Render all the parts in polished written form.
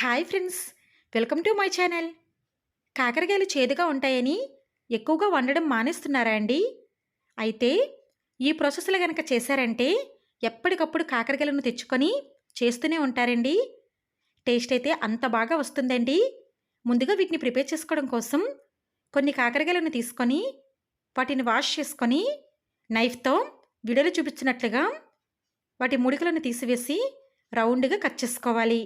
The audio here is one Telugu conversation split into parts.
Hi friends, welcome to my channel. కాకరకాయలు చేదుగా ఉంటాయని ఎక్కువగా వండడం మానేస్తున్నారా అండి? అయితే ఈ ప్రాసెస్లో గనక చేశారంటే ఎప్పటికప్పుడు కాకరకాయలను తెచ్చుకొని చేస్తూనే ఉంటారండి. టేస్ట్ అయితే అంత బాగా వస్తుందండి. ముందుగా వీటిని ప్రిపేర్ చేసుకోవడం కోసం కొన్ని కాకరకాయలను తీసుకొని వాటిని వాష్ చేసుకొని నైఫ్తో వీడియోలో చూపించినట్లుగా వాటి ముడికలను తీసివేసి రౌండ్గా కట్ చేసుకోవాలి.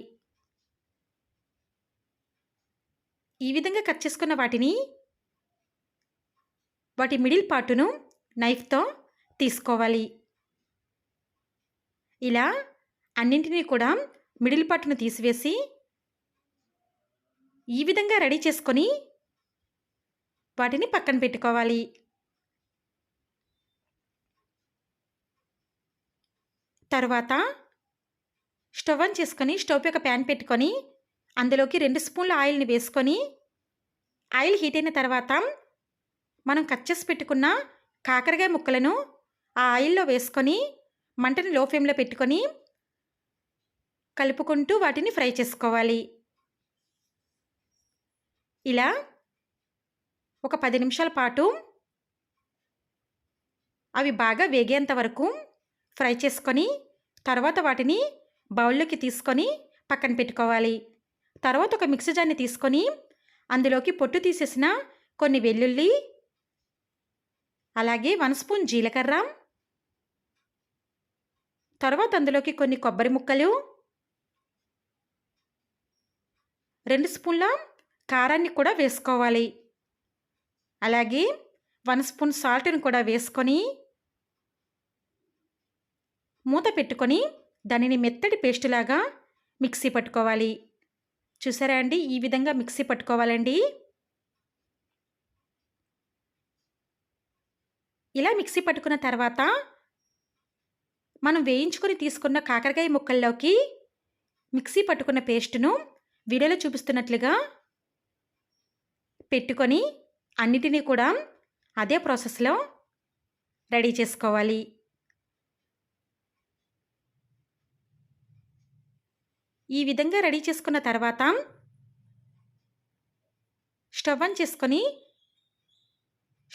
ఈ విధంగా కట్ చేసుకున్న వాటి మిడిల్ పార్టును నైఫ్తో తీసుకోవాలి. ఇలా అన్నింటినీ కూడా మిడిల్ పార్టును తీసివేసి ఈ విధంగా రెడీ చేసుకొని వాటిని పక్కన పెట్టుకోవాలి. తర్వాత స్టవ్ ఆన్ చేసుకొని స్టవ్ పై ఒక ప్యాన్ పెట్టుకొని అందులోకి 2 స్పూన్ల ఆయిల్ని వేసుకొని ఆయిల్ హీట్ అయిన తర్వాత మనం కట్ చేసి పెట్టుకున్న కాకరకాయ ముక్కలను ఆ ఆయిల్లో వేసుకొని మంటని లో ఫ్లేమ్లో పెట్టుకొని కలుపుకుంటూ వాటిని ఫ్రై చేసుకోవాలి. ఇలా ఒక 10 నిమిషాల పాటు అవి బాగా వేగేంత వరకు ఫ్రై చేసుకొని తర్వాత వాటిని బౌల్లోకి తీసుకొని పక్కన పెట్టుకోవాలి. తర్వాత ఒక మిక్సీ జార్ని తీసుకొని అందులోకి పొట్టు తీసేసిన కొన్ని వెల్లుల్లి, అలాగే 1 స్పూన్ జీలకర్ర, తర్వాత అందులోకి కొన్ని కొబ్బరి ముక్కలు, 2 స్పూన్ల కారాన్ని కూడా వేసుకోవాలి. అలాగే 1 స్పూన్ సాల్ట్ని కూడా వేసుకొని మూత పెట్టుకొని దానిని మెత్తటి పేస్ట్ లాగా మిక్సీ పట్టుకోవాలి. చూసారా అండి, ఈ విధంగా మిక్సీ పట్టుకోవాలండి. ఇలా మిక్సీ పట్టుకున్న తర్వాత మనం వేయించుకొని తీసుకున్న కాకరకాయ ముక్కల్లోకి మిక్సీ పట్టుకున్న పేస్టును వీడియోలో చూపిస్తున్నట్లుగా పెట్టుకొని అన్నిటినీ కూడా అదే ప్రాసెస్లో రెడీ చేసుకోవాలి. ఈ విధంగా రెడీ చేసుకున్న తర్వాత స్టవ్ ఆన్ చేసుకొని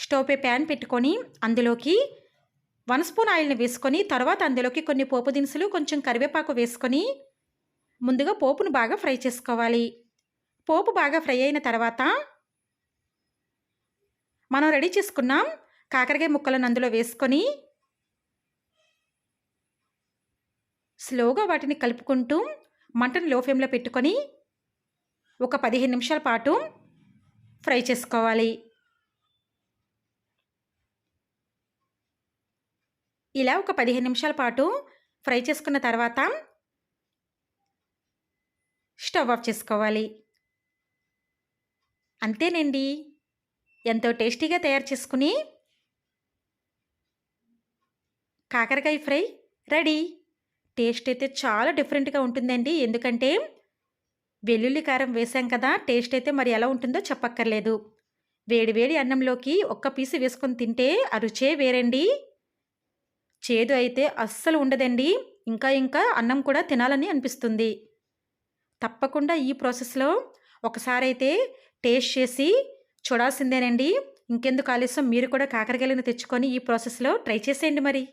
స్టవ్ పై ప్యాన్ పెట్టుకొని అందులోకి 1 స్పూన్ ఆయిల్ని వేసుకొని తర్వాత అందులోకి కొన్ని పోపు దినుసులు, కొంచెం కరివేపాకు వేసుకొని ముందుగా పోపును బాగా ఫ్రై చేసుకోవాలి. పోపు బాగా ఫ్రై అయిన తర్వాత మనం రెడీ చేసుకున్న కాకరకాయ ముక్కలను అందులో వేసుకొని స్లోగా వాటిని కలుపుకుంటూ మంటను లో ఫ్లేమ్లో పెట్టుకొని ఒక 15 నిమిషాల పాటు ఫ్రై చేసుకోవాలి. ఇలా ఒక 15 నిమిషాల పాటు ఫ్రై చేసుకున్న తర్వాత స్టవ్ ఆఫ్ చేసుకోవాలి. అంతేనండి, ఎంతో టేస్టీగా తయారు చేసుకుని కాకరకాయ ఫ్రై రెడీ. టేస్ట్ అయితే చాలా డిఫరెంట్గా ఉంటుందండి. ఎందుకంటే వెల్లుల్లి కారం వేసాం కదా, టేస్ట్ అయితే మరి ఎలా ఉంటుందో చెప్పక్కర్లేదు. వేడి వేడి అన్నంలోకి ఒక్క పీసు వేసుకొని తింటే ఆ రుచే వేరండి. చేదు అయితే అస్సలు ఉండదండి. ఇంకా అన్నం కూడా తినాలని అనిపిస్తుంది. తప్పకుండా ఈ ప్రాసెస్లో ఒకసారి అయితే టేస్ట్ చేసి చూడాల్సిందేనండి. ఇంకెందుకు ఆలస్యం, మీరు కూడా కాకరకాయలను తెచ్చుకొని ఈ ప్రాసెస్లో ట్రై చేసేయండి మరి.